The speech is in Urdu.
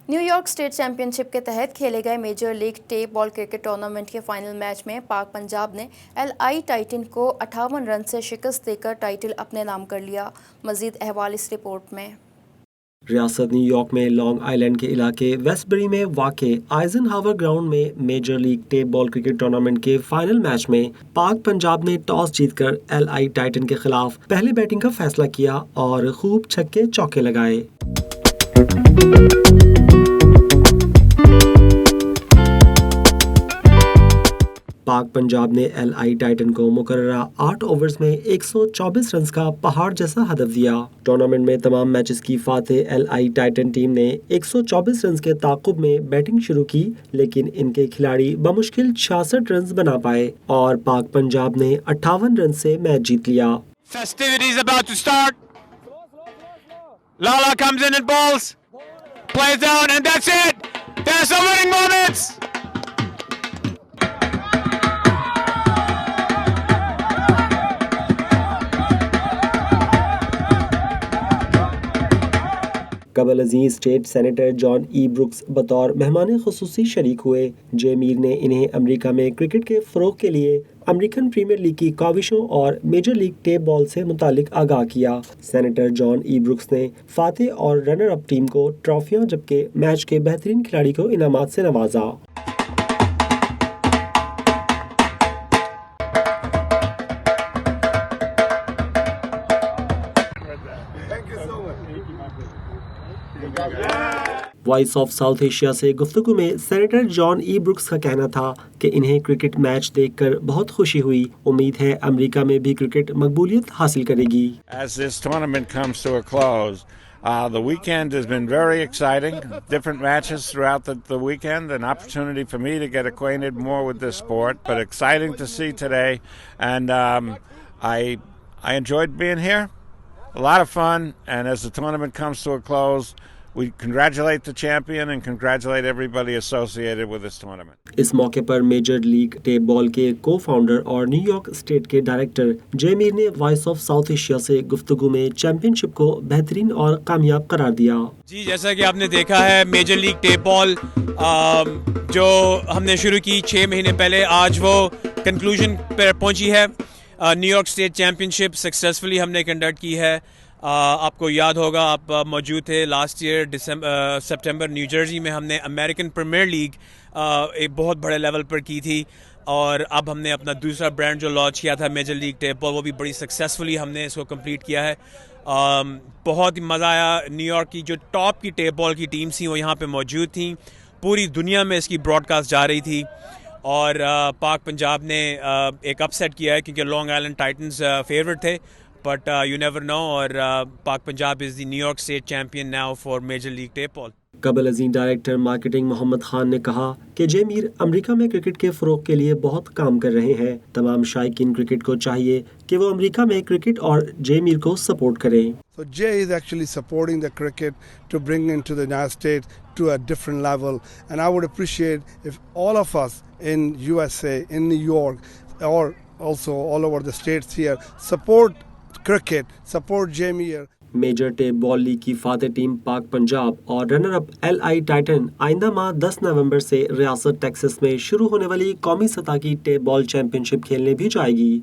New York state championship کے تحت کھیلے گئے major league tape ball cricket tournament کے فائنل میچ میں پاک پنجاب نے ایل آئی ٹائٹن کو 58 رن سے شکست دے کر ٹائٹل اپنے نام کر لیا۔ مزید احوال اس رپورٹ میں۔ ریاست نیو یارک میں لانگ آئی لینڈ کے علاقے ویسٹ بری میں واقع آئزن ہاور گراؤنڈ میں major league tape ball cricket tournament کے فائنل میچ میں پاک پنجاب نے ٹاس جیت کر ایل آئی ٹائٹن کے خلاف پہلے بیٹنگ کا فیصلہ کیا اور خوب چھکے چوکے لگائے۔ پاک پنجاب نے ایل آئی ٹائٹن کو مقررہ 8 اوورز میں 124 رنز کا پہاڑ جیسا ہدف دیا۔ ٹورنامنٹ میں تمام میچز کی فاتح ایل آئی ٹائٹن ٹیم نے 124 رنز کے تعاقب میں بیٹنگ شروع کی، لیکن ان کے کھلاڑی بمشکل 66 رنز بنا پائے اور پاک پنجاب نے 58 رنز سے میچ جیت لیا۔ Festivities about to start. Lala comes in and bowls, plays down, and that's it. There's the winning moments. قبل ازیں اسٹیٹ سینیٹر جان ای بروکس بطور مہمان خصوصی شریک ہوئے۔ جے میر نے انہیں امریکہ میں کرکٹ کے فروغ کے لیے امریکن پریمیئر لیگ کی کاوشوں اور میجر لیگ ٹیپ بال سے متعلق آگاہ کیا۔ سینیٹر جان ای بروکس نے فاتح اور رنر اپ ٹیم کو ٹرافیاں جبکہ میچ کے بہترین کھلاڑی کو انعامات سے نوازا۔ وائس آف ساؤتھ ایشیا سے گفتگو میں سینیٹر جان ای بروکس کا کہنا تھا کہ انہیں کرکٹ میچ دیکھ کر بہت خوشی ہوئی۔ امید ہے امریکہ میں بھی کرکٹ مقبولیت حاصل کرے گی۔ As this tournament comes to a close, the weekend has been very exciting. Different matches throughout the weekend, an opportunity for me to get acquainted more with this sport, but exciting to see today. And I enjoyed being here. A lot of fun. And as the tournament comes to a close, we congratulate the champion and congratulate everybody associated with this tournament. اس موقع پر میجر لیگ ٹیپ بال کے کو فاؤنڈر اور نیو یارک اسٹیٹ کے ڈائریکٹر جے میر نے وائس آف ساؤتھ ایشیا سے گفتگو میں چیمپئن شپ کو بہترین اور کامیاب قرار دیا۔ جی، جیسا کہ آپ نے دیکھا ہے میجر لیگ ٹیپ بال جو ہم نے شروع کی 6 مہینے پہلے، آج وہ کنکلوژن پر پہنچی ہے۔ نیو یارک اسٹیٹ چیمپئن شپ سکسیزفلی ہم نے کنڈکٹ کی ہے۔ آپ کو یاد ہوگا، آپ موجود تھے last year September New Jersey میں ہم نے امریکن پریمیئر لیگ ایک بہت بڑے لیول پر کی تھی، اور اب ہم نے اپنا دوسرا برانڈ جو لانچ کیا تھا میجر لیگ ٹیپ بال، وہ بھی بڑی سکسیزفلی ہم نے اس کو کمپلیٹ کیا ہے۔ بہت ہی مزہ آیا۔ نیو یارک کی جو ٹاپ کی ٹیپ بال کی ٹیمز تھیں وہ یہاں پہ موجود تھیں، پوری دنیا میں اس کی براڈ کاسٹ جا رہی تھی، اور پاک پنجاب نے ایک اپ سیٹ کیا ہے کیونکہ لانگ آئلینڈ ٹائٹنز فیوریٹ تھے، but you never know, اور پاک Punjab is the New York State champion now for Major League Tape Ball. قبل ازیں ڈائریکٹر مارکیٹنگ محمد خان نے کہا کہ جے میر امریکہ میں کرکٹ کے فروغ کے لیے بہت کام کر رہے ہیں۔ تمام شائقین کرکٹ کو چاہیے کہ وہ امریکہ میں کرکٹ اور جے میر کو سپورٹ کریں۔ So Jay is actually supporting the cricket to bring into the United States to a different level, and I would appreciate if all of us in USA, in New York, or also all over the states here support cricket, support Jay Meer. Major tape ball league کی فاتح ٹیم پاک پنجاب اور runner up L I Titan آئندہ ماہ 10 نومبر سے ریاست ٹیکساس میں شروع ہونے والی قومی سطح کی ٹیپ بال چیمپئن شپ کھیلنے بھی جائے گی۔